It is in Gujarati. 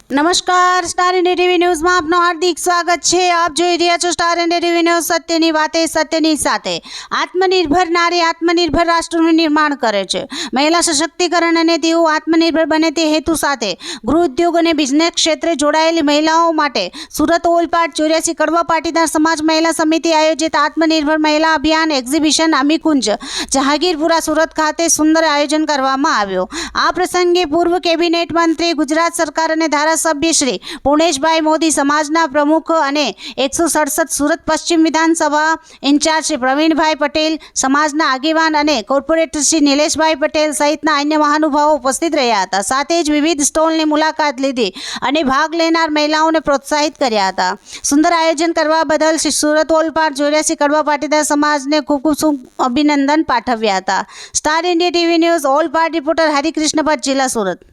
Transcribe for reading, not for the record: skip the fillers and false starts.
નમસ્કાર, સ્ટાર ઇન્ડિયા ટીવી ન્યૂઝમાં આપનું હાર્દિક સ્વાગત છે। આપ જોઈ રહ્યા છો સ્ટાર ઇન્ડિયા ટીવી ન્યૂઝ। સત્યની વાતે સત્યની સાથે। આત્મનિર્ભર નારી આત્મનિર્ભર રાષ્ટ્રનું નિર્માણ કરે છે। મહિલા સશક્તિકરણ અને તેઓ આત્મનિર્ભર બને તે હેતુ સાથે ગૃહ ઉદ્યોગ અને બિઝનેસ ક્ષેત્રે જોડાયેલી મહિલાઓ માટે સુરત ઓલપાડ 84 કડવા પાટીદાર સમાજ મહિલા સમિતિ આયોજિત આત્મનિર્ભર મહિલા અભિયાન એક્ઝિબિશન અમીકુંજ જહાંગીરપુરા સુરત ખાતે સુંદર આયોજન કરવામાં આવ્યો। આ પ્રસંગે પૂર્વ કેબિનેટ મંત્રી, ગુજરાત સરકાર અને ધારાસભ્ય શ્રી પુણેશભાઈ મોદી, સમાજના પ્રમુખ અને 167 સુરત પશ્ચિમ વિધાનસભા ઇન્ચાર્જ શ્રી પ્રવીણભાઈ પટેલ, સમાજના આગેવાન અને કોર્પોરેટર શ્રી નિલેશભાઈ પટેલ સહિતના અન્ય મહાનુભાવો ઉપસ્થિત રહ્યા હતા। સાથે જ વિવિધ સ્ટોલની મુલાકાત લીધી અને ભાગ લેનાર મહિલાઓને પ્રોત્સાહિત કર્યા હતા। સુંદર આયોજન કરવા બદલ શ્રી સુરત ઓલપાડ 84 કડવા પાટીદાર સમાજને ખૂબ ખૂબ અભિનંદન પાઠવ્યા હતા। Star India TV news Olpad reporter Harikrishna Bhatt, જિલ્લા સુરત।